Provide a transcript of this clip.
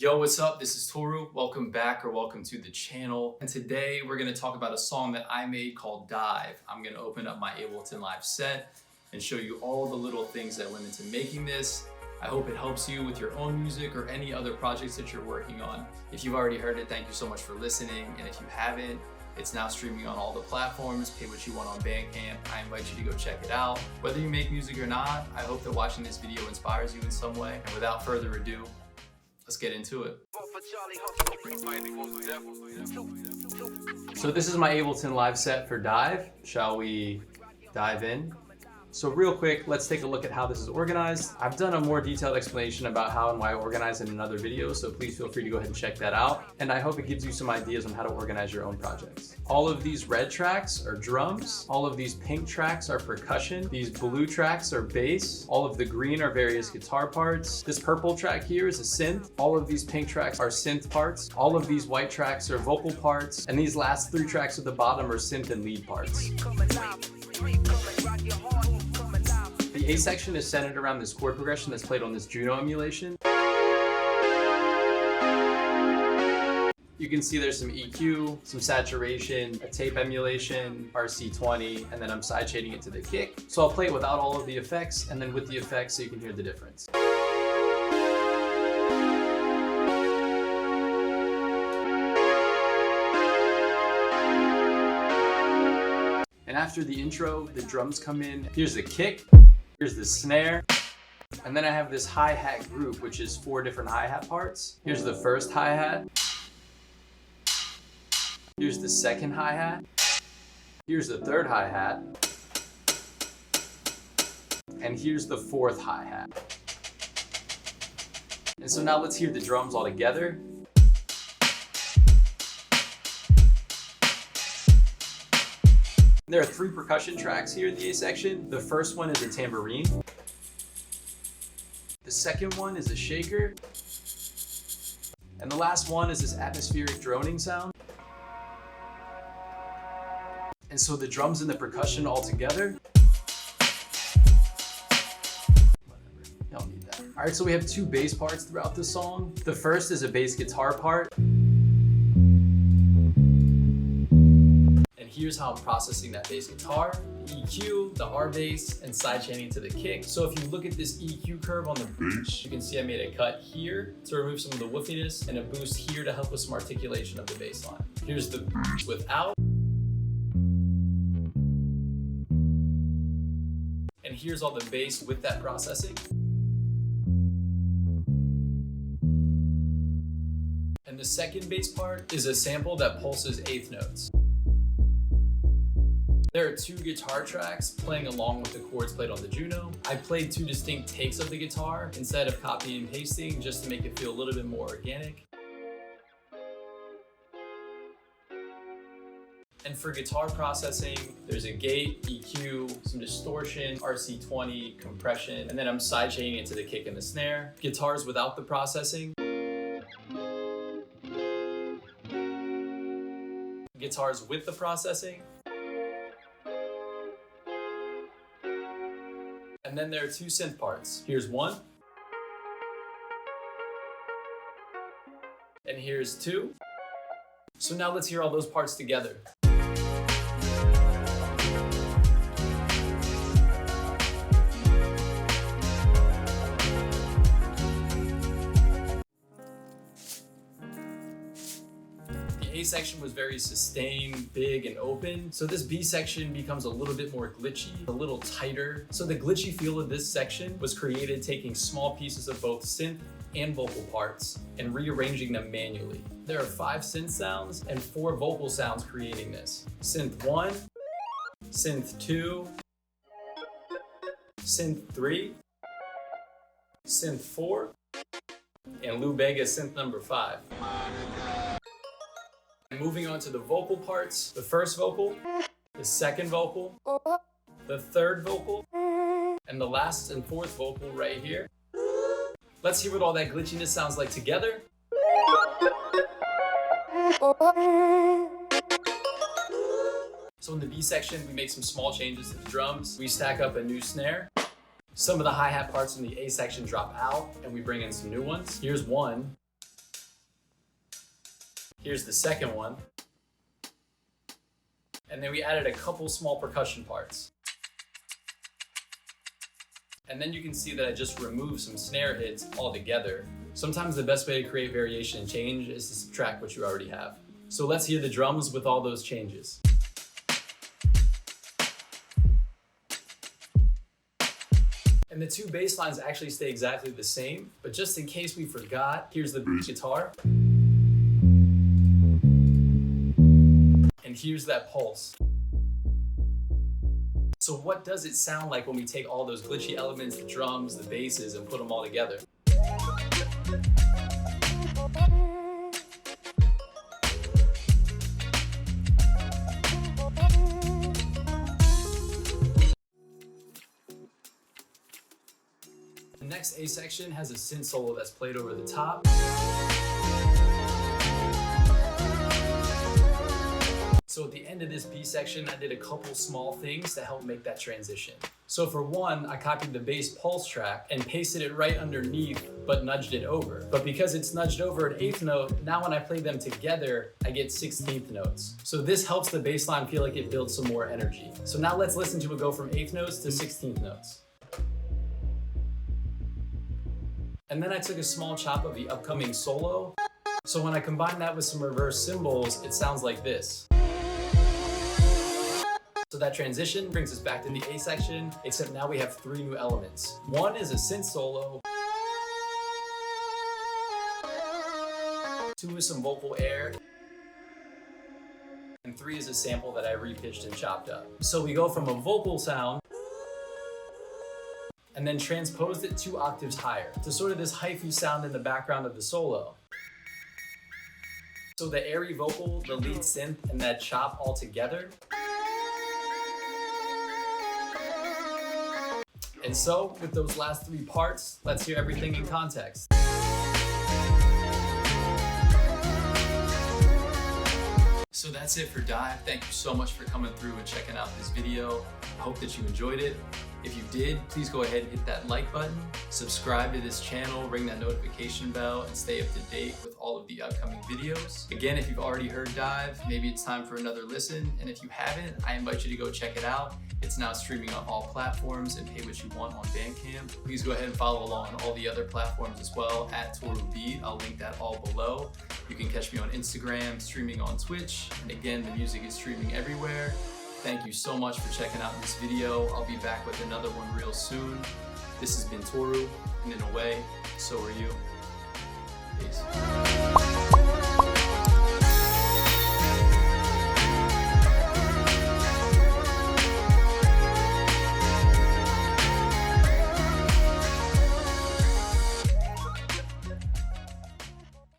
Yo, what's up? This is Toru. Welcome back or welcome to the channel. And today we're gonna talk about a song that I made called Dive. I'm gonna open up my Ableton Live set and show you all the little things that went into making this. I hope it helps you with your own music or any other projects that you're working on. If you've already heard it, thank you so much for listening. And if you haven't, it's now streaming on all the platforms. Pay what you want on Bandcamp. I invite you to go check it out. Whether you make music or not, I hope that watching this video inspires you in some way. And without further ado, let's get into it. So this is my Ableton Live set for Dive. Shall we dive in? So real quick, let's take a look at how this is organized. I've done a more detailed explanation about how and why I organize in another video, so please feel free to go ahead and check that out. And I hope it gives you some ideas on how to organize your own projects. All of these red tracks are drums. All of these pink tracks are percussion. These blue tracks are bass. All of the green are various guitar parts. This purple track here is a synth. All of these pink tracks are synth parts. All of these white tracks are vocal parts. And these last three tracks at the bottom are synth and lead parts. The A section is centered around this chord progression that's played on this Juno emulation. You can see there's some EQ, some saturation, a tape emulation, RC20, and then I'm side shading it to the kick. So I'll play it without all of the effects and then with the effects so you can hear the difference. And after the intro, the drums come in. Here's the kick. Here's the snare, and then I have this hi-hat group, which is 4 different hi-hat parts. Here's the first hi-hat. Here's the second hi-hat. Here's the third hi-hat. And here's the fourth hi-hat. And so now let's hear the drums all together. There are 3 percussion tracks here in the A section. The first one is a tambourine. The second one is a shaker. And the last one is this atmospheric droning sound. And so the drums and the percussion all together. Whatever, y'all need that. All right, so we have 2 bass parts throughout the song. The first is a bass guitar part. Here's how I'm processing that bass guitar, EQ, the R bass, and side chaining to the kick. So if you look at this EQ curve on the bass, you can see I made a cut here to remove some of the woofiness and a boost here to help with some articulation of the bass line. Here's the boost without. And here's all the bass with that processing. And the second bass part is a sample that pulses 8th notes. There are 2 guitar tracks playing along with the chords played on the Juno. I played 2 distinct takes of the guitar instead of copying and pasting just to make it feel a little bit more organic. And for guitar processing, there's a gate, EQ, some distortion, RC20, compression, and then I'm side chaining it to the kick and the snare. Guitars without the processing. Guitars with the processing. And then there are 2 synth parts. Here's one. And here's 2. So now let's hear all those parts together. A section was very sustained, big, and open. So this B section becomes a little bit more glitchy, a little tighter. So the glitchy feel of this section was created taking small pieces of both synth and vocal parts and rearranging them manually. There are 5 synth sounds and 4 vocal sounds creating this. Synth 1, synth 2, synth 3, synth 4, and Lou Bega synth number 5. Moving on to the vocal parts, the first vocal, the second vocal, the third vocal, and the last and fourth vocal right here. Let's hear what all that glitchiness sounds like together. So in the B section, we make some small changes to the drums. We stack up a new snare. Some of the hi-hat parts in the A section drop out and we bring in some new ones. Here's one. Here's the second one. And then we added a couple small percussion parts. And then you can see that I just removed some snare hits altogether. Sometimes the best way to create variation and change is to subtract what you already have. So let's hear the drums with all those changes. And the two bass lines actually stay exactly the same, but just in case we forgot, here's the bass guitar. And here's that pulse. So what does it sound like when we take all those glitchy elements, the drums, the basses, and put them all together? The next A section has a synth solo that's played over the top. So at the end of this B section, I did a couple small things to help make that transition. So for one, I copied the bass pulse track and pasted it right underneath, but nudged it over. But because it's nudged over an 8th note, now when I play them together, I get 16th notes. So this helps the bass line feel like it builds some more energy. So now let's listen to it go from 8th notes to 16th notes. And then I took a small chop of the upcoming solo. So when I combine that with some reverse cymbals, it sounds like this. So that transition brings us back to the A section, except now we have 3 new elements. One is a synth solo. 2 is some vocal air. And 3 is a sample that I repitched and chopped up. So we go from a vocal sound and then transposed it 2 octaves higher to sort of this hyphy sound in the background of the solo. So the airy vocal, the lead synth, and that chop all together. And so, with those last 3 parts, let's hear everything in context. So that's it for Dive. Thank you so much for coming through and checking out this video. I hope that you enjoyed it. If you did, please go ahead and hit that like button, subscribe to this channel, ring that notification bell, and stay up to date with all of the upcoming videos. Again, if you've already heard Dive, maybe it's time for another listen. And if you haven't, I invite you to go check it out. It's now streaming on all platforms and pay what you want on Bandcamp. Please go ahead and follow along on all the other platforms as well at ToruBeat. I'll link that all below. You can catch me on Instagram, streaming on Twitch. And again, the music is streaming everywhere. Thank you so much for checking out this video. I'll be back with another one real soon. This has been Toru, and in a way, so are you. Peace.